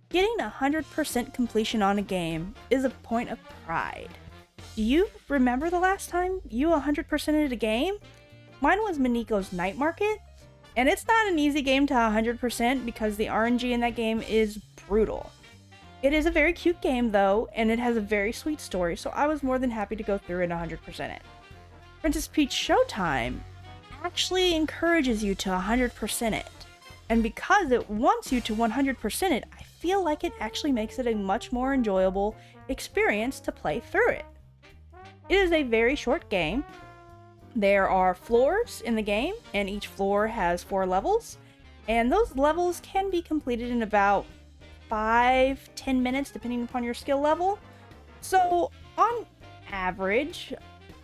Getting 100% completion on a game is a point of pride. Do you remember the last time you 100%ed a game? Mine was Miniko's Night Market, and it's not an easy game to 100% because the RNG in that game is brutal. It is a very cute game though, and it has a very sweet story, so I was more than happy to go through and 100% it. Princess Peach Showtime actually encourages you to 100% it. And because it wants you to 100% it, I feel like it actually makes it a much more enjoyable experience to play through it. It is a very short game. There are floors in the game, and each floor has 4 levels. And those levels can be completed in about 5-10 minutes, depending upon your skill level. So, on average,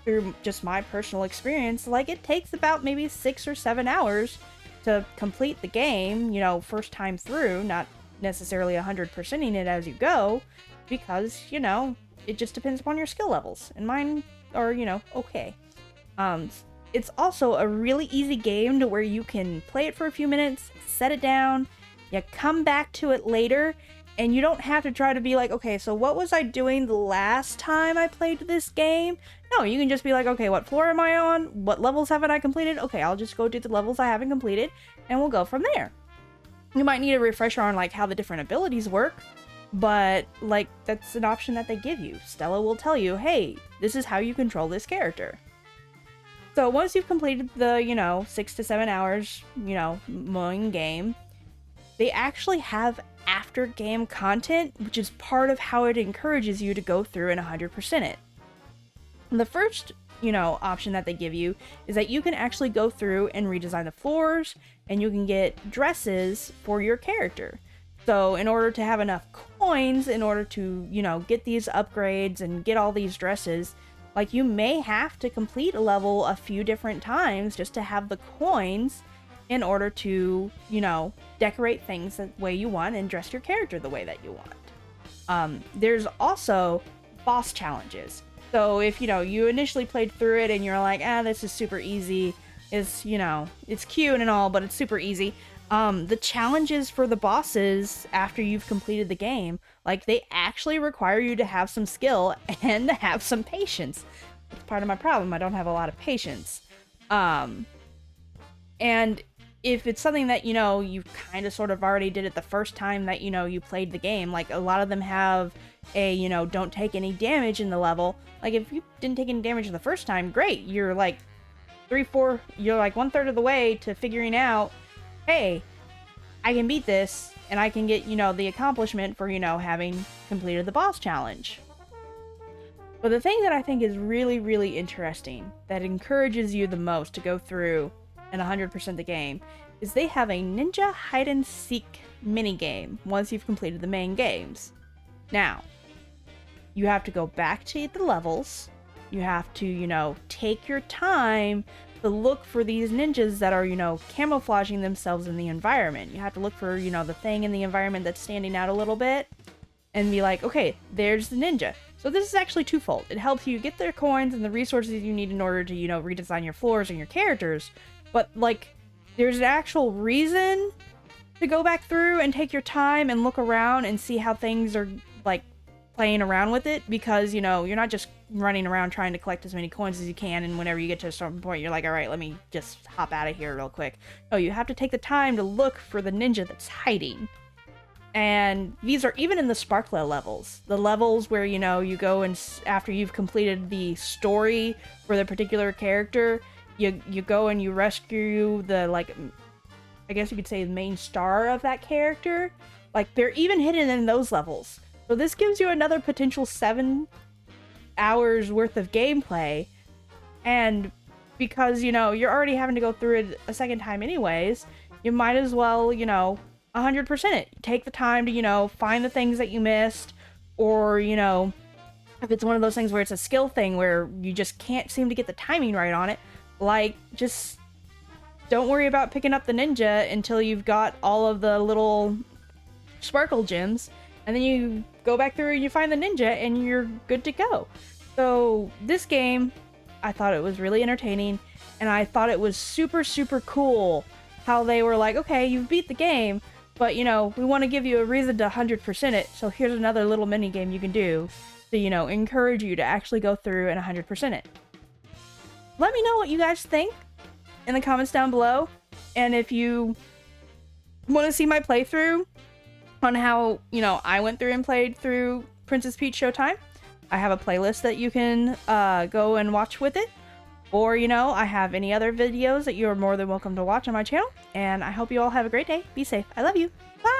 through just my personal experience, like it takes about maybe 6 or 7 hours to complete the game, first time through, not necessarily 100%ing it as you go, because, it just depends upon your skill levels, and mine are, okay. It's also a really easy game to where you can play it for a few minutes, set it down, you come back to it later, and you don't have to try to be like, okay, so what was I doing the last time I played this game? No, you can just be like, okay, what floor am I on? What levels haven't I completed? Okay, I'll just go do the levels I haven't completed, and we'll go from there. You might need a refresher on like how the different abilities work, but like that's an option that they give you. Stella will tell you, hey, this is how you control this character. So once you've completed the, 6 to 7 hours, mowing game, they actually have after game content, which is part of how it encourages you to go through and 100% it. The first, option that they give you is that you can actually go through and redesign the floors, and you can get dresses for your character. So in order to have enough coins, in order to, get these upgrades and get all these dresses, like you may have to complete a level a few different times just to have the coins in order to, decorate things the way you want and dress your character the way that you want. There's also boss challenges. So if, you initially played through it and you're like, this is super easy, it's cute and all, but it's super easy. The challenges for the bosses after you've completed the game, like they actually require you to have some skill and to have some patience. It's part of my problem. I don't have a lot of patience. And if it's something that, you kind of sort of already did it the first time that, you played the game, like a lot of them have a, don't take any damage in the level. Like if you didn't take any damage the first time, great. You're like you're like 1/3 of the way to figuring out, hey, I can beat this and I can get, the accomplishment for, having completed the boss challenge. But the thing that I think is really, really interesting that encourages you the most to go through and 100% the game is they have a ninja hide and seek minigame once you've completed the main games. Now, you have to go back to the levels. You have to, take your time to look for these ninjas that are, camouflaging themselves in the environment. You have to look for, the thing in the environment that's standing out a little bit and be like, okay, there's the ninja. So this is actually twofold. It helps you get their coins and the resources you need in order to, redesign your floors and your characters. But, like, there's an actual reason to go back through and take your time and look around and see how things are, like, playing around with it. Because, you're not just running around trying to collect as many coins as you can, and whenever you get to a certain point, you're like, alright, let me just hop out of here real quick. No, you have to take the time to look for the ninja that's hiding. And these are even in the Sparkle levels. The levels where, you go and after you've completed the story for the particular character, you go and you rescue the, like, I guess you could say the main star of that character. Like, they're even hidden in those levels. So this gives you another potential 7 hours worth of gameplay. And because, you're already having to go through it a second time anyways, you might as well, 100% it. Take the time to, find the things that you missed, or, if it's one of those things where it's a skill thing where you just can't seem to get the timing right on it, like, just don't worry about picking up the ninja until you've got all of the little sparkle gems, and then you go back through and you find the ninja and you're good to go. So this game, I thought it was really entertaining, and I thought it was super, super cool how they were like, okay, you've beat the game, But, you know, we want to give you a reason to 100% it, so here's another little mini game you can do to, you know, encourage you to actually go through and 100% it. Let me know what you guys think in the comments down below, and if you want to see my playthrough on how, you know, I went through and played through Princess Peach Showtime, I have a playlist that you can go and watch with it. Or, you know, I have any other videos that you're more than welcome to watch on my channel. And I hope you all have a great day. Be safe. I love you. Bye!